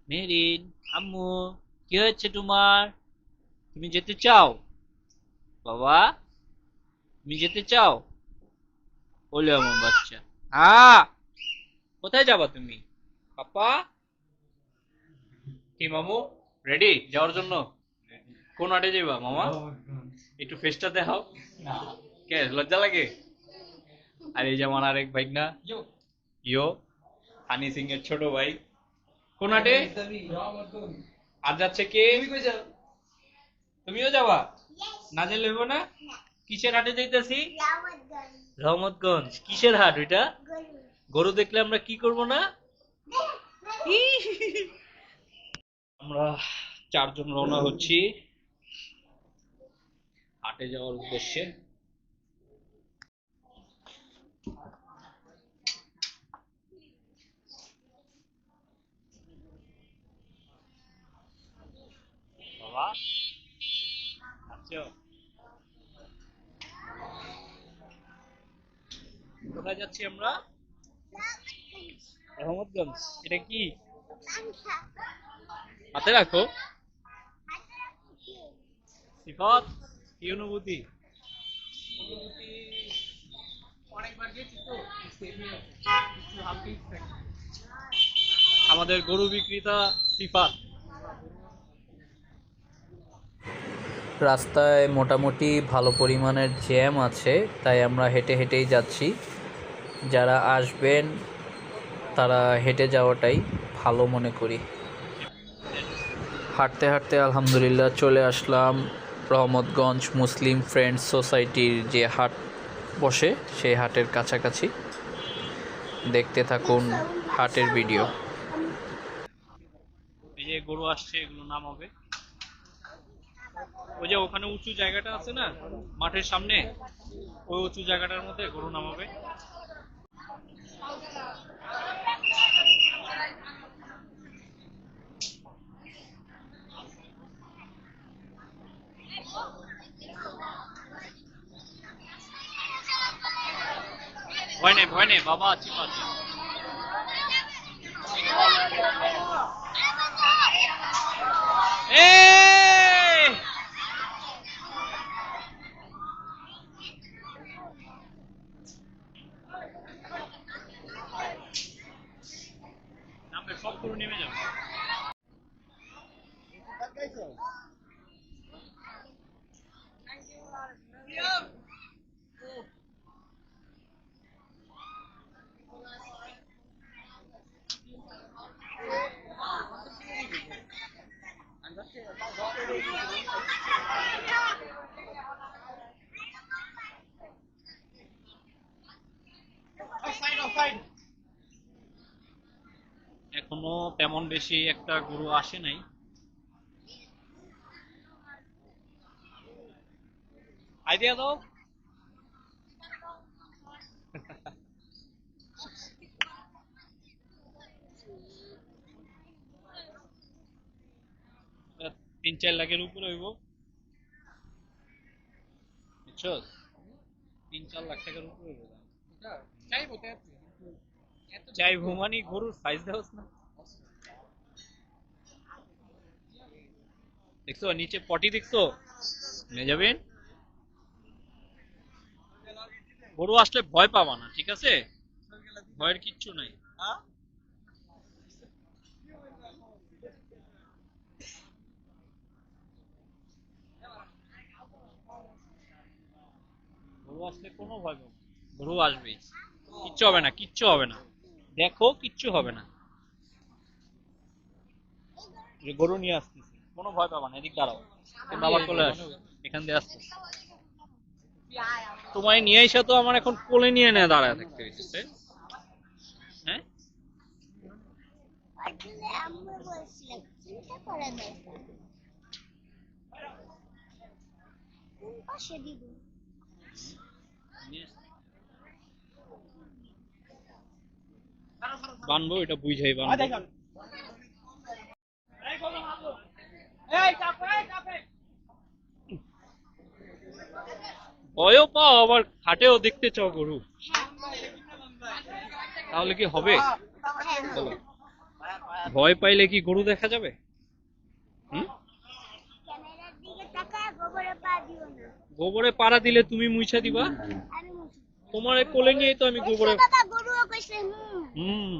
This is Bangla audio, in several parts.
মেরিন, আম্মু, কি হয়েছে তোমার? তুমি যেতে চাও? বাবা, তুমি যেতে চাও? ওলে আমার বাচ্চা। হ্যাঁ, কোথায় যাবা তুমি? পাপা, কি মামু, রেডি যাওয়ার জন্য? কোন হাটে যাবা মামা? একটু ফেসটা দেখাও। কে লজ্জা লাগে? আর এই যে আমার আরেক ভাই না, ইয়ো, হানি সিং এর ছোট ভাই। কোন হাটে? আর যাচ্ছে কে? তুমিও যাবা? না যেলে হইব না? কিসের হাটে যাইতেছি? রহমতগঞ্জ। কিসের হাট ওইটা? গরু দেখলে আমরা কি করব না? আমরা চারজন রওনা হচ্ছি হাটে যাওয়ার উদ্দেশ্যে। বাবা, আচ্ছা, কোথায় যাচ্ছি আমরা? রহমতগঞ্জ। এটা কি? হাতে রাখো। সিফাত, কি অনুভূতি? অনুভূতি অনেকবার গেছি তো, একটু হালকা আমাদের গরু বিক্রেতা সিফাত। রাস্তায় মোটামুটি ভালো পরিমাণের জ্যাম আছে, তাই আমরা হেঁটে হেঁটেই যাচ্ছি। যারা আসবেন তারা হেঁটে যাওয়াটাই ভালো মনে করি। হাঁটতে হাঁটতে আলহামদুলিল্লাহ চলে আসলাম রহমতগঞ্জ মুসলিম ফ্রেন্ডস সোসাইটির যে হাট বসে সেই হাটের কাছাকাছি। দেখতে থাকুন হাটের ভিডিও। এই যে গরু আসছে, এগুলো নামাবে। ওই যে ওখানে উঁচু জায়গাটা আছে না মাঠের সামনে, ওই উঁচু জায়গাটার মধ্যে গরু নামাবে। ভয় নেই বাবা, আছি পাশে। এই নামবে, সব গরু নেমে যাবে। এখনো তেমন বেশি একটা গরু আসে নাই। আইডিয়া দাও। আহ, 3-4 লাখের উপরে হইব, বুঝছো? 3-4 লাখ টাকার উপরে হইব দাম। চাইবো মানে গরুর সাইজ দেওয়া না। দেখছো নিচে পটি, দেখছো? নিয়ে যাবেন। গরু আসলে ভয় পাবা না, ঠিক আছে? ভয়ের কিচ্ছু নাই। গরু আসলে কোনো ভয় পাবো না। গরু আসবেই, কিচ্ছু হবে না, কিচ্ছু হবে না। দেখো, কিচ্ছু হবে না। যে গরু নিয়ে আসতেছি, কোনো ভয় পাবা না। এদিক দাঁড়াও, তোমরা আবার চলে আসো। এখান দিয়ে আসতেছি। তোমায় নিয়ে এসে তো আমার এখন কোলে নিয়ে নিয়ে দাঁড়ায় থাকতে হইতেছে। হ্যাঁ, বানবো, এটা বুঝাই বানবো। ভয়ও পাও আবার হাটেও দেখতে চাও গরু, তাহলে কি হবে বলো? ভয় পাইলে কি গরু দেখা যাবে? হুম? ক্যামেরার দিকে তাকায় গোবরে পা দিও না। গোবরে পাড়া দিলে তুমি মুইছা দিবা? আমি মুছি। তোমার কোলে নিয়েই তো আমি গোবরে। বাবা গরুও কইছে হুম,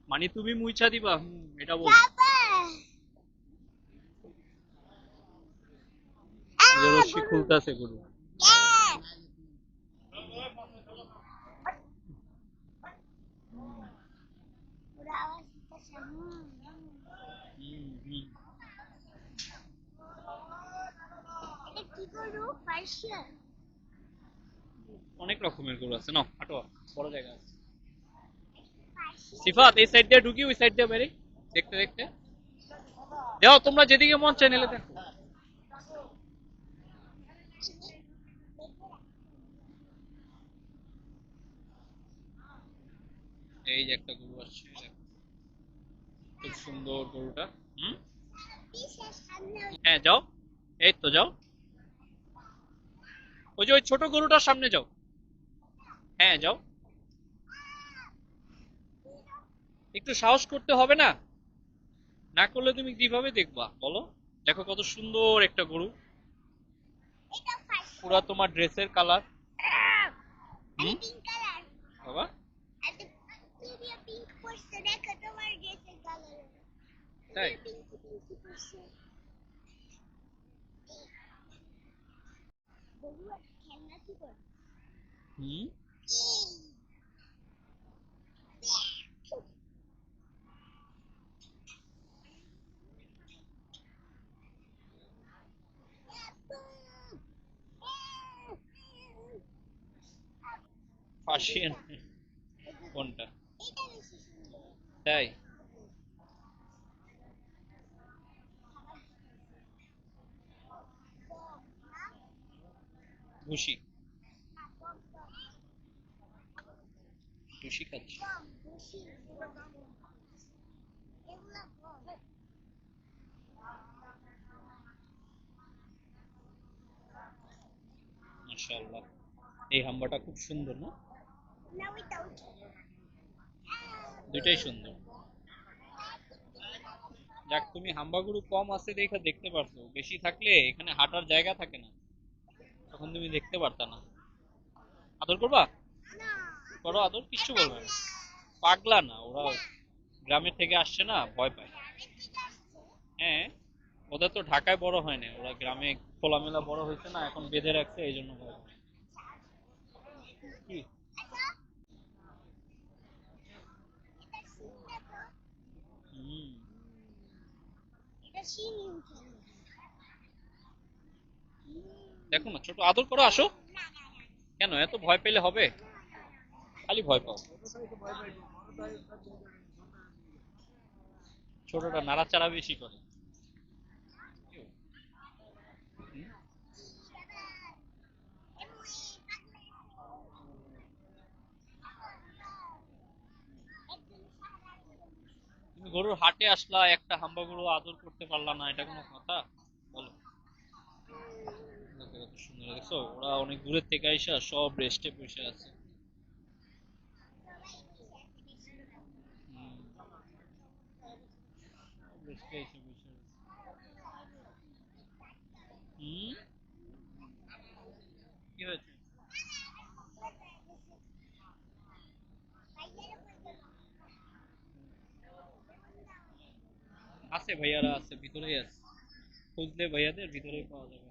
মানে তুমি মুইছা দিবা? এটা বল। বাবা যে রশ্মি খুলতাছে গরু। ওরা আওয়াজ দিতেছে হুম। এটা কি গরু? পার্সিয়ান। অনেক রকমের গরু আছে না, হাঁটো, বড় জায়গা আছে। সিফাত এই সাইড দিয়ে ঢুকি, ওই সাইড দিয়ে বেরি, দেখতে দেখতে যাও, তোমরা যেদিকে মন চাই নেলে দেখো। এই যে একটা গরু আসছে, খুব সুন্দর গরুটা। হুম, হ্যাঁ যাও, এই তো যাও, ওই যে ওই ছোট গরুটার সামনে যাও। হ্যাঁ যাও, একটু সাহস করতে হবে না? না করলে তুমি কিভাবে দেখবা বলো? দেখো কত সুন্দর একটা গরু, এটা পার্সিয়ান। পুরা তোমার ড্রেসের কালার। আমি পিঙ্ক কালার। বাবা, এত তুমিও পিঙ্ক পরছো, দেখো তোমার ড্রেসের কালার। তাই? পিঙ্ক পিঙ্ক পরছো। গরু আর খেলনা কি করে? হুম, পার্সিয়ান কোনটা? এটা বেশি সুন্দর। তাই? খুশি, খুশি খাচ্ছি। মাশাআল্লাহ, এই হাম্বাটা খুব সুন্দর না? দুইটাই সুন্দর। যাক, তুমি হাম্বা গরু কম আছে দেখে দেখতে পারছো, বেশি থাকলে এখানে হাঁটার জায়গা থাকে না, তখন তুমি দেখতে পারতা না। আদর করবা? করো আদর, কিচ্ছু বলবে না। পাগলা না ওরা, গ্রামের থেকে আসছে না, ভয় পায়। হ্যাঁ, ওদের তো ঢাকায় বড় হয় না, ওরা গ্রামে খোলামেলা বড় হয়েছে না, এখন বেঁধে রাখছে, এই জন্য ভয় পায়। কি? হুম, দেখো না, ছোট আদর করো, আসো। কেন এত ভয় পেলে হবে? খালি ভয় পাও। ছোটটা নাড়াচাড়া বেশি করে। হুম? তুমি গরুর হাটে আসলা, একটা হাম্বা গরু আদর করতে পারলা না, এটা কোনো কথা? বলো। দেখো কত সুন্দর, দেখছো ওরা অনেক দূরের থেকে আইসা সব রেস্টে বসে আছে। হুম, সব রেস্টে এসে বসে আছে। হুম, কি হয়েছে? আছে, ভাইয়ারা আছে, ভিতরেই আছে, খুঁজলে ভাইয়াদের ভিতরেই পাওয়া যাবে।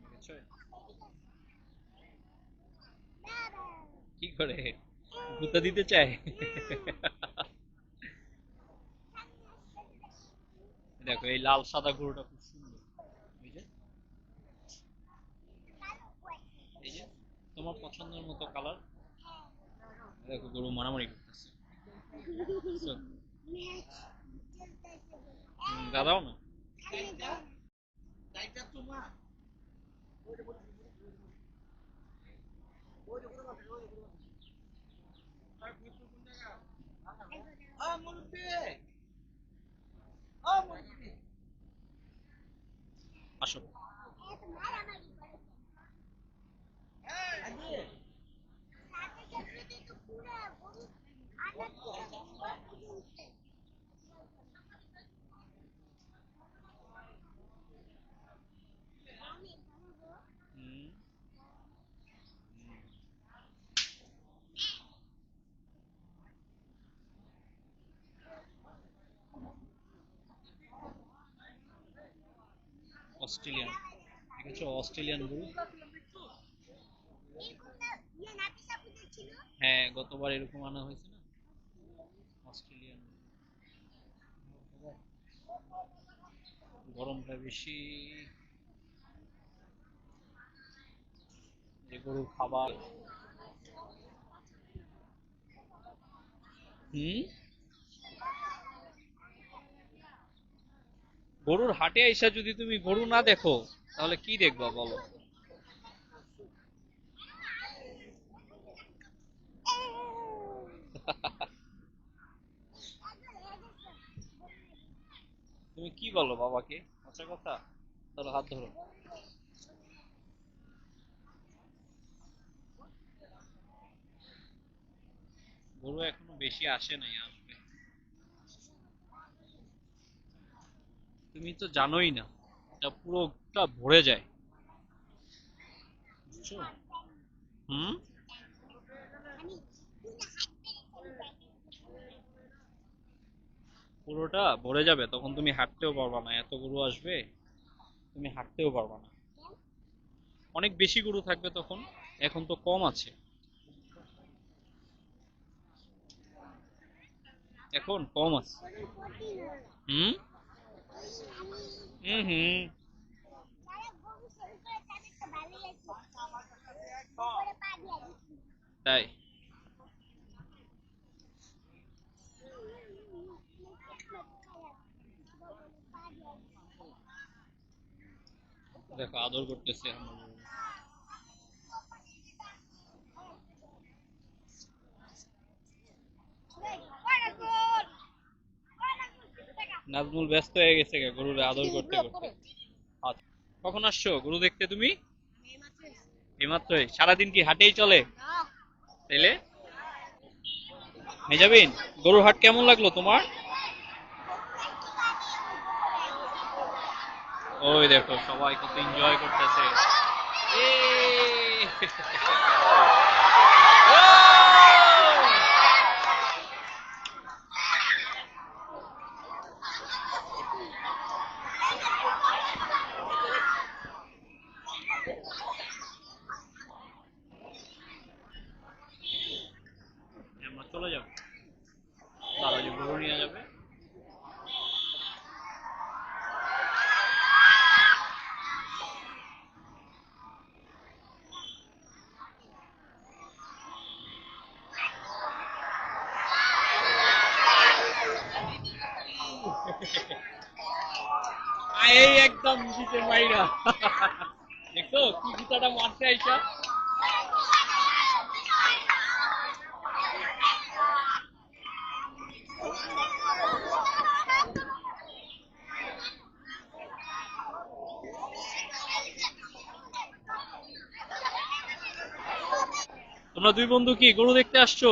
বুঝছো? কি করে গুতা দিতে চায়? দেখো এই লাল সাদা গরুটা খুব সুন্দর। এই যে, এই যে তোমার পছন্দের মতো কালার। দেখো গরু মারামারি করতেছে। বুঝছো? দাদাও না। আসো। এত মারামারি করে সাথে সাথে তো পুরো গরু আনাজ সব কিছু উঠছে আমি খাবো হুম, অস্ট্রেলিয়ান, দেখেছো অস্ট্রেলিয়ান গরু? এরকম না ইয়ে নাতি সাপুদের ছিল হ্যাঁ, গতবার এরকম আনা হয়েছে না, অস্ট্রেলিয়ান। গরমটা বেশি, যে গরুর খাবার। হুম, গরুর হাটে আইসা যদি তুমি গরু না দেখো তাহলে কি দেখবা বলো? তুমি কি বলো বাবাকে, আচ্ছা কথা, ধরো হাত ধরো। গরু এখনো বেশি আসে নাই, আসবে। তুমি তো জানোই না, এটা পুরোটা ভরে যায়, বুঝছো? হুম, আমি পুরোটা ভরে যাবে, তখন তুমি হাঁটতেও পারবা না, এত গরু আসবে, তুমি হাঁটতেও পারবা না। অনেক বেশি গরু থাকবে তখন, এখন তো কম আছে, এখন কম আছে। হুম, হুম, হুম, যারা গরু শুরু করে তাদের তো ভালোই আছে উপরে পা দিয়ে দিচ্ছি তাই। দেখো আদর করতেছে আমার গরু। নাজমুল ব্যস্ত হয়ে গেছে গরুরে আদর করতে করতে। আচ্ছা, কখন আসছো গরু দেখতে তুমি? এইমাত্রই? সারাদিন কি হাটেই চলে তাইলে? মেজাবিন, গরুর হাট কেমন লাগলো তোমার? ওই দেখো সবাই কত এনজয় করতেছে। আমরা চলে যাবো, তারা যে গরু নিয়ে যাবে। এই একদম দিতে মাইরা, দেখছো কি জুতাটা মারছে আইসা। তোমরা দুই বন্ধু কি গরু দেখতে আসছো?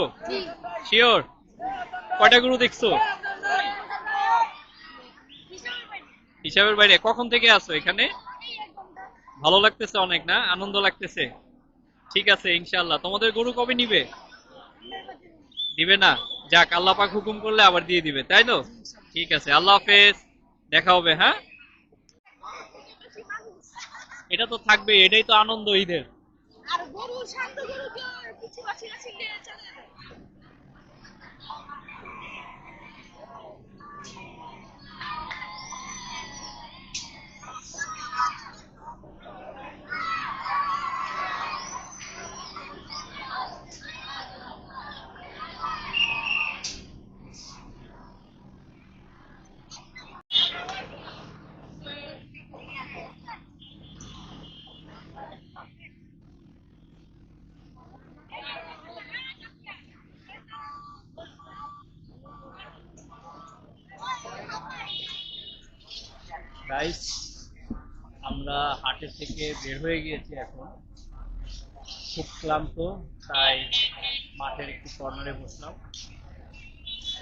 শিওর? কয়টা গরু দেখছো? হিসাবের বাইরে? কখন থেকে আছো এখানে? ভালো লাগতেছে অনেক, না আনন্দ লাগতেছে? ঠিক আছে ইনশাআল্লাহ। তোমাদের গরু কবে নিবে? দিবে না? যাক, আল্লাহ পাক হুকুম করলে আবার দিয়ে দিবে, তাই তো? ঠিক আছে, আল্লাহ হাফেজ, দেখা হবে, হ্যাঁ। এটা তো থাকবে, এটাই তো আনন্দ ঈদের। আর গরু শান্ত গরু তো কিছু বাছি বাছি নিয়ে চলে যাবে গাইস, আমরা হাটের থেকে বের হয়ে গিয়েছি এখন, খুব ক্লান্ত, তাই মাঠের একটু কর্নারে বসলাম।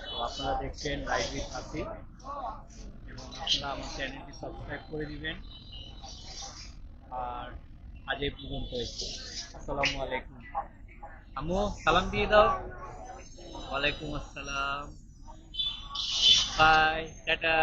তো আপনারা দেখছেন লাইভ উইথ হাসি, এবং আপনারা আমার চ্যানেলটি সাবস্ক্রাইব করে দিবেন। আর আজ এই পর্যন্ত। আসসালামু আলাইকুম। আম্মু সালাম দিয়ে দাও। ওয়ালাইকুম আসসালাম। Bye, tata.